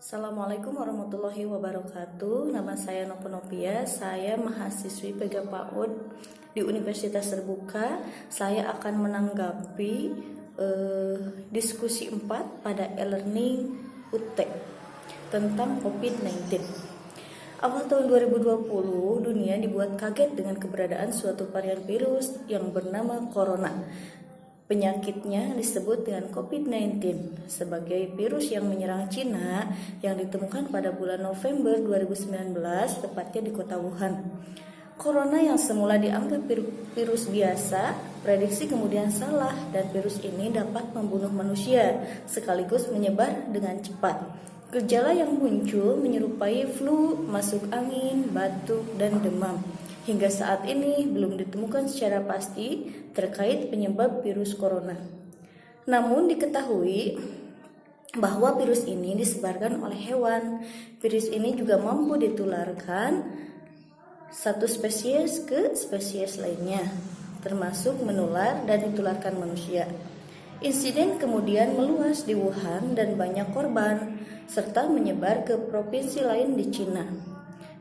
Assalamualaikum warahmatullahi wabarakatuh. Nama saya Nova Novia. Saya mahasiswi PG PAUD di Universitas Terbuka. Saya akan menanggapi diskusi 4 pada e-learning UT tentang COVID-19. Awal tahun 2020, dunia dibuat kaget dengan keberadaan suatu varian virus yang bernama corona. Penyakitnya disebut dengan COVID-19 sebagai virus yang menyerang Cina yang ditemukan pada bulan November 2019, tepatnya di kota Wuhan. Corona yang semula dianggap virus biasa, prediksi kemudian salah dan virus ini dapat membunuh manusia sekaligus menyebar dengan cepat. Gejala yang muncul menyerupai flu, masuk angin, batuk, dan demam. Hingga saat ini belum ditemukan secara pasti terkait penyebab virus corona. Namun diketahui bahwa virus ini disebarkan oleh hewan. Virus ini juga mampu ditularkan satu spesies ke spesies lainnya, termasuk menular dan ditularkan manusia. Insiden kemudian meluas di Wuhan dan banyak korban, serta menyebar ke provinsi lain di Cina.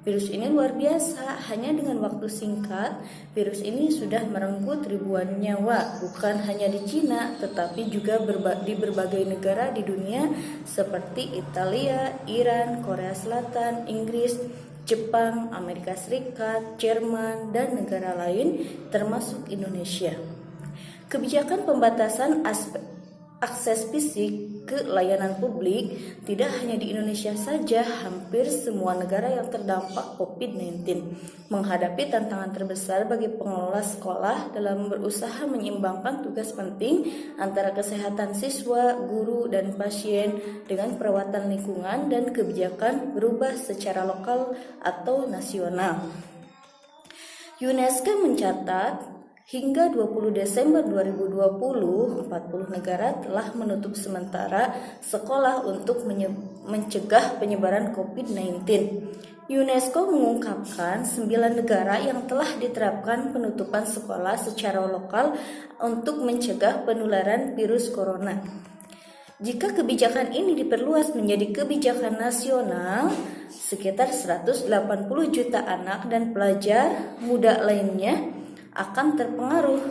Virus ini luar biasa, hanya dengan waktu singkat, virus ini sudah merenggut ribuan nyawa, bukan hanya di Cina, tetapi juga di berbagai negara di dunia seperti Italia, Iran, Korea Selatan, Inggris, Jepang, Amerika Serikat, Jerman, dan negara lain termasuk Indonesia. Kebijakan pembatasan akses fisik ke layanan publik tidak hanya di Indonesia saja, hampir semua negara yang terdampak COVID-19 menghadapi tantangan terbesar bagi pengelola sekolah dalam berusaha menyeimbangkan tugas penting antara kesehatan siswa, guru, dan pasien dengan perawatan lingkungan dan kebijakan berubah secara lokal atau nasional. UNESCO mencatat hingga 20 Desember 2020, 40 negara telah menutup sementara sekolah untuk mencegah penyebaran COVID-19. UNESCO mengungkapkan 9 negara yang telah diterapkan penutupan sekolah secara lokal untuk mencegah penularan virus corona. Jika kebijakan ini diperluas menjadi kebijakan nasional, sekitar 180 juta anak dan pelajar muda lainnya akan terpengaruh.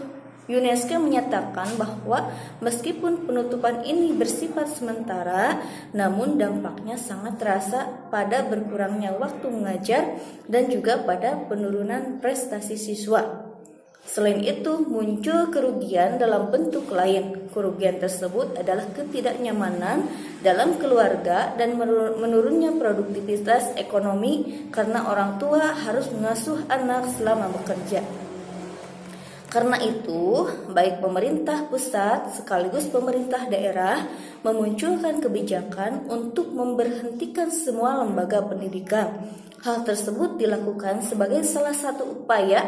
UNESCO menyatakan bahwa meskipun penutupan ini bersifat sementara, namun dampaknya sangat terasa pada berkurangnya waktu mengajar dan juga pada penurunan prestasi siswa. Selain itu, muncul kerugian dalam bentuk lain. Kerugian tersebut adalah ketidaknyamanan dalam keluarga dan menurunnya produktivitas ekonomi karena orang tua harus mengasuh anak selama bekerja. Karena itu, baik pemerintah pusat sekaligus pemerintah daerah memunculkan kebijakan untuk memberhentikan semua lembaga pendidikan. Hal tersebut dilakukan sebagai salah satu upaya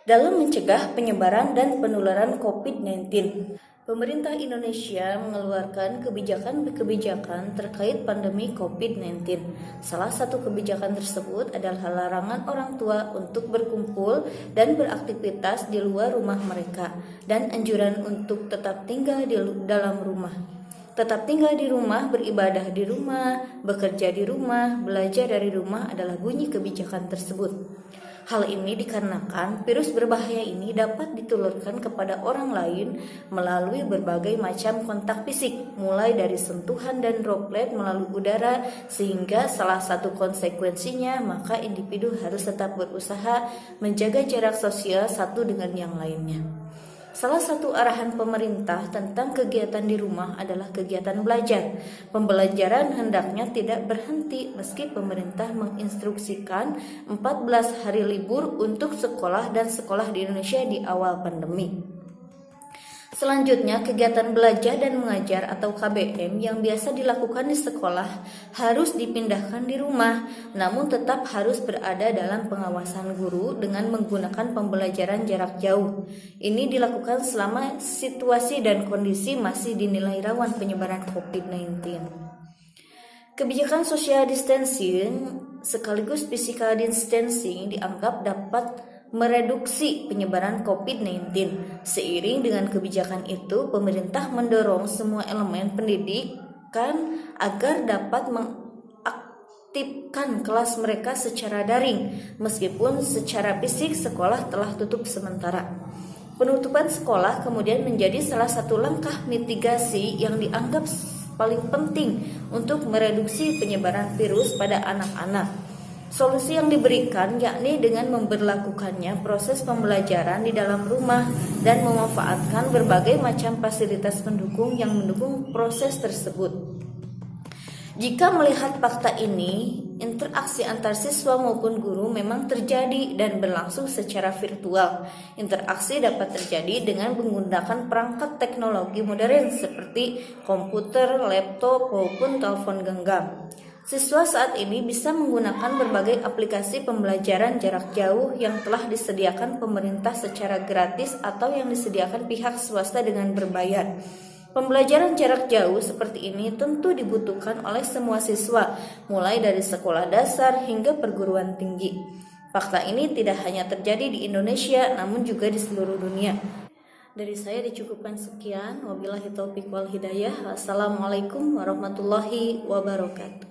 dalam mencegah penyebaran dan penularan COVID-19. Pemerintah Indonesia mengeluarkan kebijakan terkait pandemi COVID-19. Salah satu kebijakan tersebut adalah larangan orang tua untuk berkumpul dan beraktivitas di luar rumah mereka dan anjuran untuk tetap tinggal di dalam rumah. Tetap tinggal di rumah, beribadah di rumah, bekerja di rumah, belajar dari rumah adalah bunyi kebijakan tersebut. Hal ini dikarenakan virus berbahaya ini dapat ditularkan kepada orang lain melalui berbagai macam kontak fisik, mulai dari sentuhan dan droplet melalui udara, sehingga salah satu konsekuensinya maka individu harus tetap berusaha menjaga jarak sosial satu dengan yang lainnya. Salah satu arahan pemerintah tentang kegiatan di rumah adalah kegiatan belajar. Pembelajaran hendaknya tidak berhenti meski pemerintah menginstruksikan 14 hari libur untuk sekolah dan sekolah di Indonesia di awal pandemi. Selanjutnya, kegiatan belajar dan mengajar atau KBM yang biasa dilakukan di sekolah harus dipindahkan di rumah, namun tetap harus berada dalam pengawasan guru dengan menggunakan pembelajaran jarak jauh. Ini dilakukan selama situasi dan kondisi masih dinilai rawan penyebaran COVID-19. Kebijakan social distancing sekaligus physical distancing dianggap dapat mereduksi penyebaran COVID-19. Seiring dengan kebijakan itu, pemerintah mendorong semua elemen pendidikan agar dapat menertibkan kelas mereka secara daring, meskipun secara fisik sekolah telah tutup sementara. Penutupan sekolah kemudian menjadi salah satu langkah mitigasi yang dianggap paling penting untuk mereduksi penyebaran virus pada anak-anak. Solusi yang diberikan yakni dengan memberlakukannya proses pembelajaran di dalam rumah dan memanfaatkan berbagai macam fasilitas pendukung yang mendukung proses tersebut. Jika melihat fakta ini, interaksi antar siswa maupun guru memang terjadi dan berlangsung secara virtual. Interaksi dapat terjadi dengan menggunakan perangkat teknologi modern seperti komputer, laptop, maupun telepon genggam. Siswa saat ini bisa menggunakan berbagai aplikasi pembelajaran jarak jauh yang telah disediakan pemerintah secara gratis atau yang disediakan pihak swasta dengan berbayar. Pembelajaran jarak jauh seperti ini tentu dibutuhkan oleh semua siswa, mulai dari sekolah dasar hingga perguruan tinggi. Fakta ini tidak hanya terjadi di Indonesia, namun juga di seluruh dunia. Dari saya dicukupkan sekian. Wabillahi taufiq wal hidayah. Assalamualaikum warahmatullahi wabarakatuh.